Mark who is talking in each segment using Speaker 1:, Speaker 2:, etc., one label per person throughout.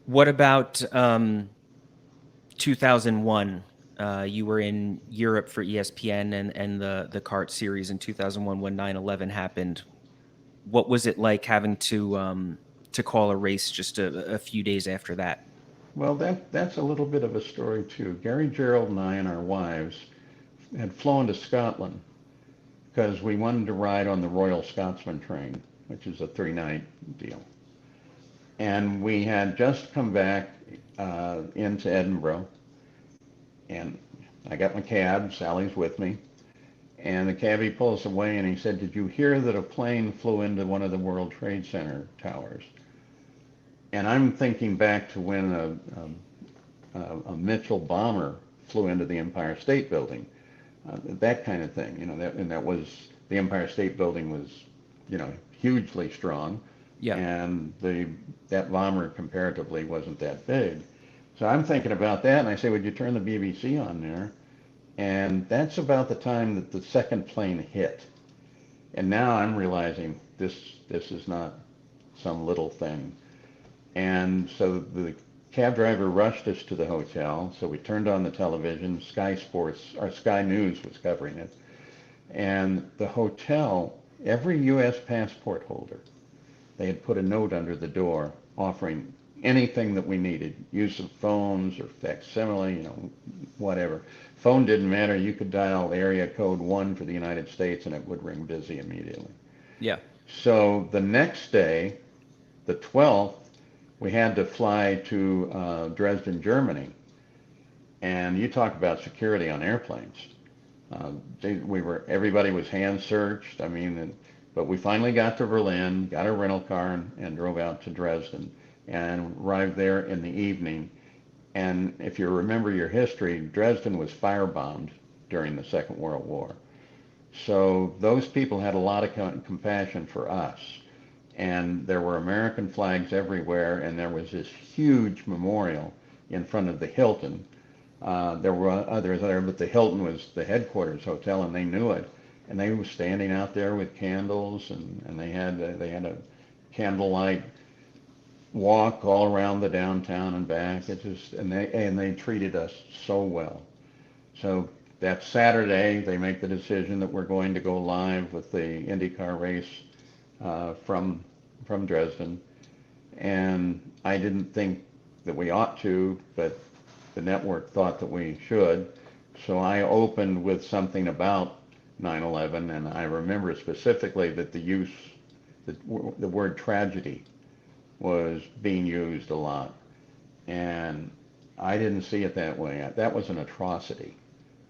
Speaker 1: What about 2001? You were in Europe for ESPN and the kart series in 2001 when 9/11 happened. What was it like having to call a race just a few days after that?
Speaker 2: Well, that's a little bit of a story too. Gary Gerald and I and our wives had flown to Scotland because we wanted to ride on the Royal Scotsman train, which is a 3-night deal. And we had just come back into Edinburgh, and I got my cab. Sally's with me, and the cabbie pulls away, and he said, "Did you hear that a plane flew into one of the World Trade Center towers?" And I'm thinking back to when a Mitchell bomber flew into the Empire State Building, that kind of thing. And that was the Empire State Building was, hugely strong,
Speaker 1: Yeah.
Speaker 2: and that bomber comparatively wasn't that big. So I'm thinking about that, and I say, "Would you turn the BBC on there?" And that's about the time that the second plane hit. And now I'm realizing this is not some little thing. And so the cab driver rushed us to the hotel. So we turned on the television. Sky Sports or Sky News was covering it. And the hotel, every U.S. passport holder, they had put a note under the door offering anything that we needed, use of phones or facsimile, whatever. Phone didn't matter. You could dial area code 1 for the United States and it would ring busy immediately.
Speaker 1: Yeah.
Speaker 2: So the next day, the 12th, we had to fly to Dresden, Germany. And you talk about security on airplanes. Everybody was hand searched. I mean, but we finally got to Berlin, got a rental car, and drove out to Dresden, and arrived there in the evening. And if you remember your history, Dresden was firebombed during the Second World War. So those people had a lot of compassion for us. And there were American flags everywhere, and there was this huge memorial in front of the Hilton. There were others there, but the Hilton was the headquarters hotel, and they knew it. And they were standing out there with candles, and they had a candlelight walk all around the downtown and back. And they treated us so well. So that Saturday, they make the decision that we're going to go live with the IndyCar race from Dresden. And I didn't think that we ought to, but the network thought that we should. So I opened with something about 9/11, and I remember specifically that the word tragedy was being used a lot. And I didn't see it that way. That was an atrocity.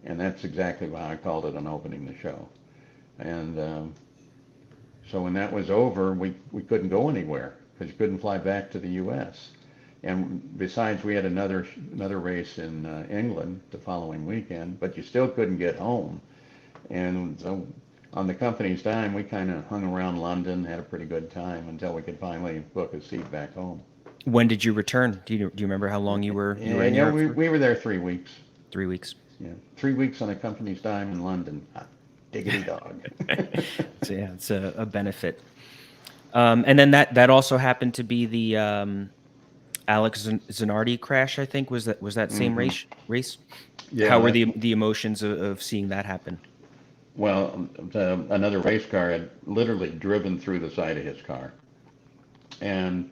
Speaker 2: And that's exactly why I called it on opening the show. And so when that was over, we couldn't go anywhere because you couldn't fly back to the U.S. And besides, we had another race in England the following weekend, but you still couldn't get home. And so on the company's dime, we kind of hung around London, had a pretty good time until we could finally book a seat back home.
Speaker 1: When did you return? Do you remember how long you were in
Speaker 2: Yeah,
Speaker 1: Europe
Speaker 2: we,
Speaker 1: for?
Speaker 2: we were there 3 weeks.
Speaker 1: 3 weeks.
Speaker 2: Yeah, 3 weeks on a company's dime in London. Ah, diggity dog.
Speaker 1: So yeah, it's a benefit. And then that also happened to be the Alex Zanardi crash. I think was that same
Speaker 2: hmm
Speaker 1: race.
Speaker 2: Yeah,
Speaker 1: How were
Speaker 2: that's
Speaker 1: the emotions of seeing that happen?
Speaker 2: well. Another race car had literally driven through the side of his car, and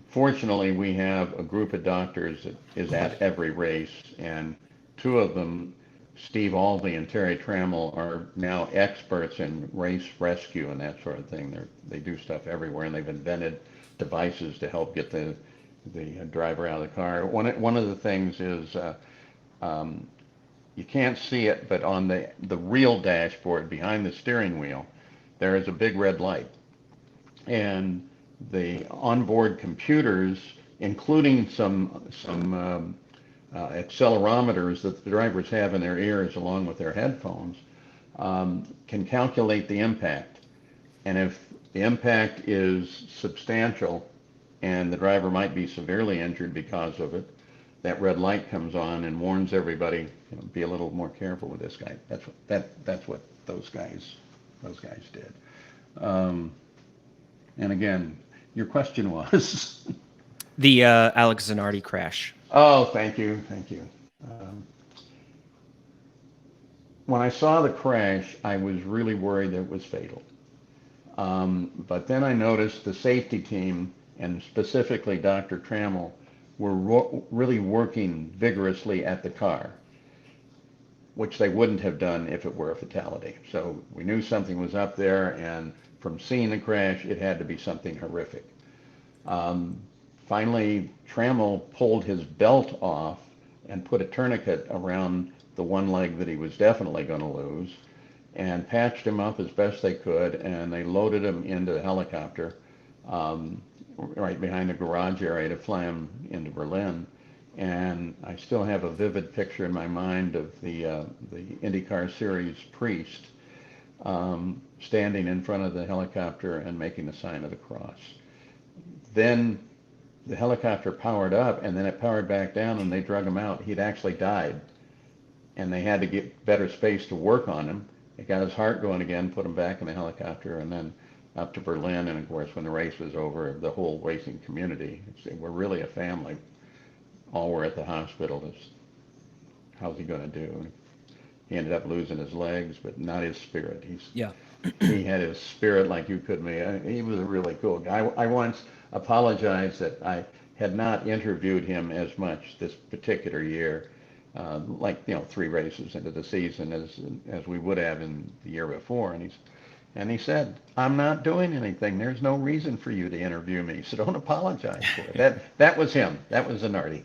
Speaker 2: fortunately, we have a group of doctors that is at every race, and two of them, Steve Albee and Terry Trammell, are now experts in race rescue and that sort of thing. They do stuff everywhere, and they've invented devices to help get the driver out of the car. One of the things is um, you can't see it, but on the real dashboard behind the steering wheel, there is a big red light, and the onboard computers, including some accelerometers that the drivers have in their ears along with their headphones, can calculate the impact. And if the impact is substantial and the driver might be severely injured because of it, that red light comes on and warns everybody, be a little more careful with this guy. That's what those guys did. Um, and again, your question was.
Speaker 1: The Alex Zanardi crash.
Speaker 2: Oh, thank you, thank you. Um, when I saw the crash, I was really worried that it was fatal. But then I noticed the safety team, and specifically Dr. Trammell, were really working vigorously at the car, which they wouldn't have done if it were a fatality. So we knew something was up there, and from seeing the crash, it had to be something horrific. Um, Finally, Trammell pulled his belt off and put a tourniquet around the one leg that he was definitely going to lose, and patched him up as best they could, and they loaded him into the helicopter um, right behind the garage area to fly him into Berlin. And I still have a vivid picture in my mind of the IndyCar Series priest standing in front of the helicopter and making the sign of the cross. Then the helicopter powered up, and then it powered back down, and they drug him out. He'd actually died, and they had to get better space to work on him. They got his heart going again, put him back in the helicopter, and then up to Berlin. And of course, when the race was over, the whole racing community, we're really a family. All were at the hospital. How's he going to do? He ended up losing his legs, but not his spirit.
Speaker 1: Yeah.
Speaker 2: He had his spirit like you could me. He was a really cool guy. I once apologized that I had not interviewed him as much this particular year, like 3 races into the season as we would have in the year before. And he said, "I'm not doing anything. There's no reason for you to interview me, so don't apologize for it." That was him. That was Zanardi.